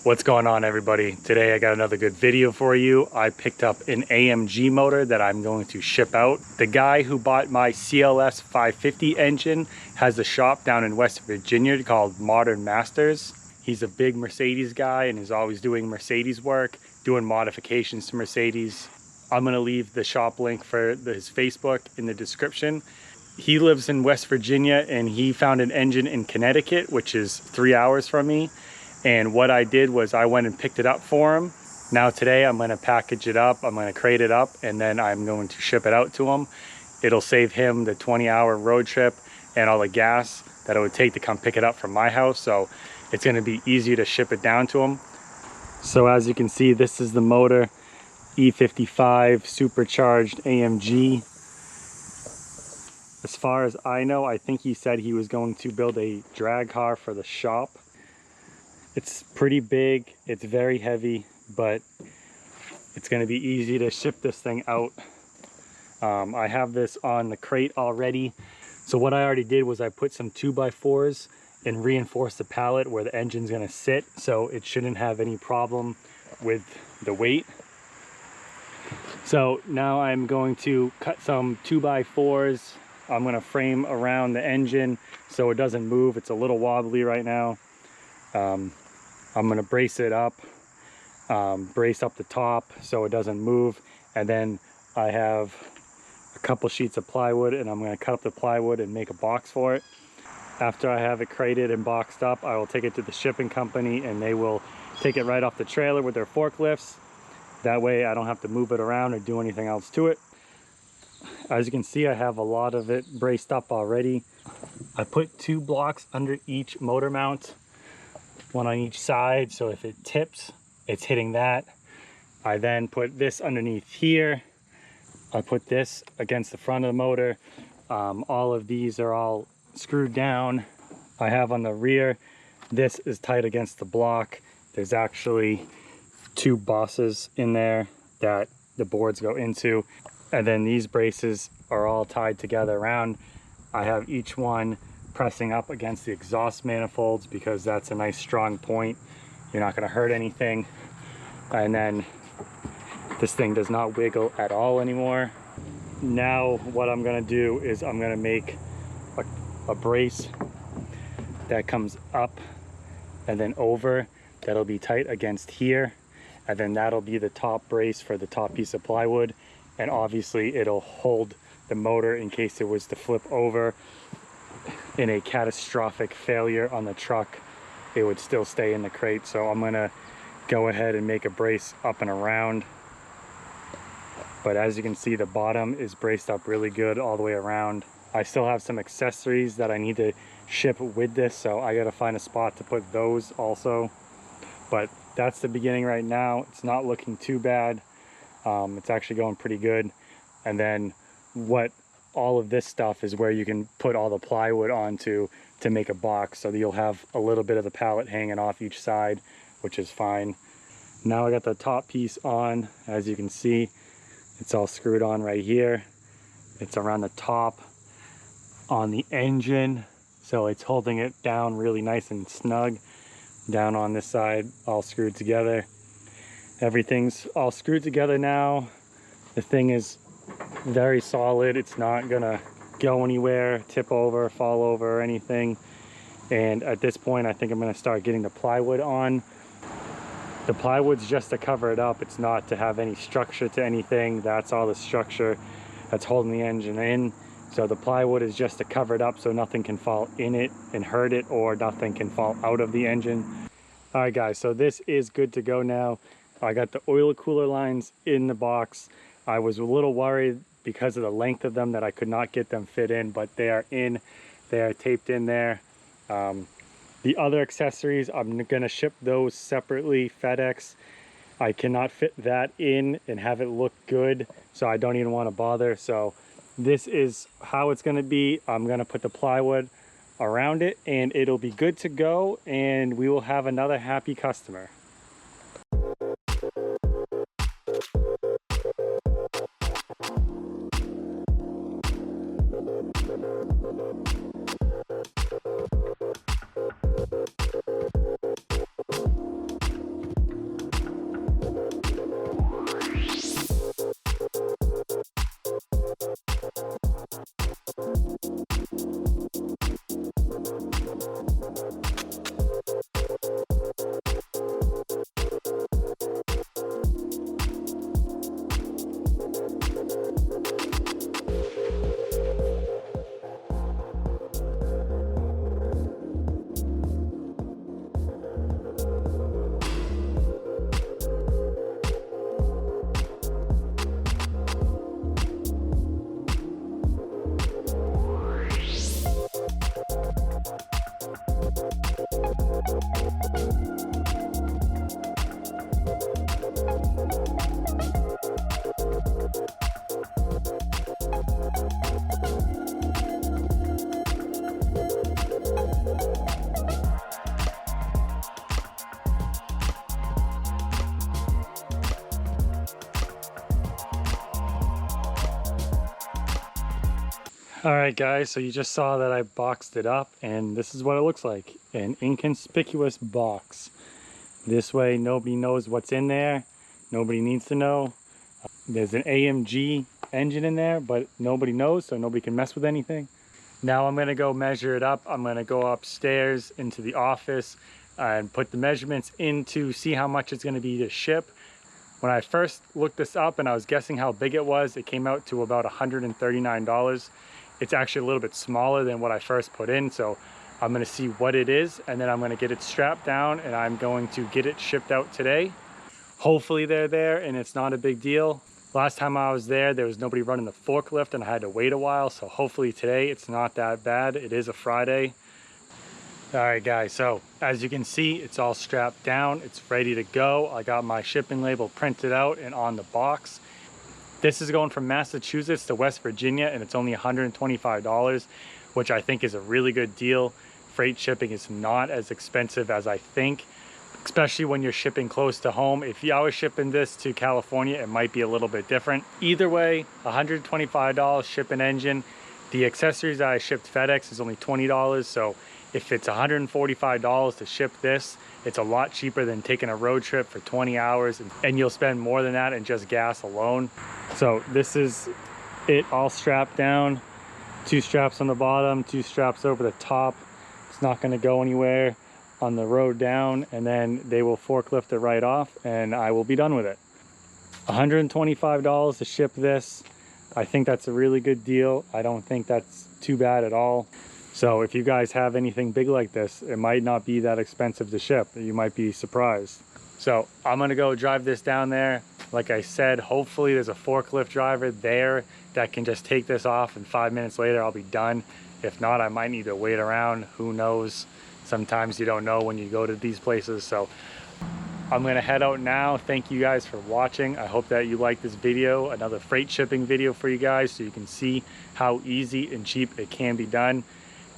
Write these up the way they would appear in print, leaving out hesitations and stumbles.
What's going on, everybody? Today I got another good video for you. I picked up an AMG motor that I'm going to ship out. The guy who bought my CLS 550 engine has a shop down in West Virginia called Modern Masters. He's a big Mercedes guy and is always doing Mercedes work, doing modifications to Mercedes. I'm going to leave the shop link for his Facebook in the description. He lives in West Virginia and he found an engine in Connecticut, which is 3 hours from me. And what I did was I went and picked it up for him. Now today I'm going to package it up, I'm going to crate it up, and then I'm going to ship it out to him. It'll save him the 20-hour road trip and all the gas that it would take to come pick it up from my house. So it's going to be easy to ship it down to him. So as you can see, this is the motor, E55 supercharged AMG. As far as I know, I think he said he was going to build a drag car for the shop. It's pretty big, it's very heavy, but it's going to be easy to ship this thing out. I have this on the crate already. So what I already did was I put some 2x4s and reinforced the pallet where the engine's going to sit, so it shouldn't have any problem with the weight. So now I'm going to cut some 2x4s. I'm going to frame around the engine so it doesn't move. It's a little wobbly right now. I'm going to brace it up, brace up the top so it doesn't move, and then I have a couple sheets of plywood and I'm going to cut up the plywood and make a box for it. After I have it crated and boxed up, I will take it to the shipping company and they will take it right off the trailer with their forklifts. That way I don't have to move it around or do anything else to it. As you can see, I have a lot of it braced up already. I put 2 blocks under each motor mount, one on each side, so if it tips, it's hitting that. I then put this underneath here. I put this against the front of the motor. All of these are all screwed down. I have on the rear, this is tight against the block. There's actually 2 bosses in there that the boards go into. And then these braces are all tied together around. I have each one pressing up against the exhaust manifolds because that's a nice strong point. You're not going to hurt anything. And then this thing does not wiggle at all anymore. Now what I'm going to do is I'm going to make a brace that comes up and then over. That'll be tight against here, and then that'll be the top brace for the top piece of plywood. And obviously it'll hold the motor in case it was to flip over in a catastrophic failure on the truck. It would still stay in the crate. So I'm gonna go ahead and make a brace up and around. But as you can see, the bottom is braced up really good all the way around. I still have some accessories that I need to ship with this, so I gotta find a spot to put those also. But that's the beginning right now. It's not looking too bad. It's actually going pretty good. And then all of this stuff is where you can put all the plywood onto to make a box, so that you'll have a little bit of the pallet hanging off each side, which is fine. Now I got the top piece on. As you can see, it's all screwed on right here. It's around the top on the engine, so it's holding it down really nice and snug. Down on this side, all screwed together. Everything's all screwed together now. The thing is very solid. It's not gonna go anywhere, tip over, fall over, or anything. And at this point, I think I'm gonna start getting the plywood on. The plywood's just to cover it up. It's not to have any structure to anything. That's all the structure that's holding the engine in. So the plywood is just to cover it up so nothing can fall in it and hurt it, or nothing can fall out of the engine. All right guys, so this is good to go now. I got the oil cooler lines in the box. I was a little worried because of the length of them that I could not get them fit in, but they are in. They are taped in there. The other accessories, I'm gonna ship those separately, FedEx. I cannot fit that in and have it look good, so I don't even want to bother. So this is how it's gonna be. I'm gonna put the plywood around it and it'll be good to go, and we will have another happy customer. All right, guys, so you just saw that I boxed it up, and this is what it looks like. An inconspicuous box. This way nobody knows what's in there. Nobody needs to know. There's an AMG engine in there, but nobody knows, so nobody can mess with anything. Now I'm gonna go measure it up. I'm gonna go upstairs into the office and put the measurements in to see how much it's gonna be to ship. When I first looked this up and I was guessing how big it was, it came out to about $139. It's actually a little bit smaller than what I first put in, so I'm gonna see what it is, and then I'm gonna get it strapped down and I'm going to get it shipped out today. Hopefully they're there and it's not a big deal. Last time I was there was nobody running the forklift and I had to wait a while, so hopefully today it's not that bad. It is a Friday. All right, guys, so as you can see, it's all strapped down. It's ready to go. I got my shipping label printed out and on the box. This is going from Massachusetts to West Virginia, and it's only $125, which I think is a really good deal. Freight shipping is not as expensive as I think, especially when you're shipping close to home. If I was shipping this to California, it might be a little bit different. Either way, $125 shipping engine. The accessories that I shipped FedEx is only $20, so if it's $145 to ship this, it's a lot cheaper than taking a road trip for 20 hours, and you'll spend more than that in just gas alone. So this is it all strapped down. 2 straps on the bottom, 2 straps over the top. It's not gonna go anywhere on the road down, and then they will forklift it right off and I will be done with it. $125 to ship this. I think that's a really good deal. I don't think that's too bad at all. So if you guys have anything big like this, it might not be that expensive to ship. You might be surprised. So I'm gonna go drive this down there. Like I said, hopefully there's a forklift driver there that can just take this off, and 5 minutes later I'll be done. If not, I might need to wait around. Who knows? Sometimes you don't know when you go to these places. So I'm gonna head out now. Thank you guys for watching. I hope that you like this video, another freight shipping video for you guys, so you can see how easy and cheap it can be done.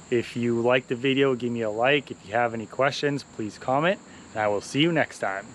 If you like the video, give me a like. If you have any questions, please comment, and I will see you next time.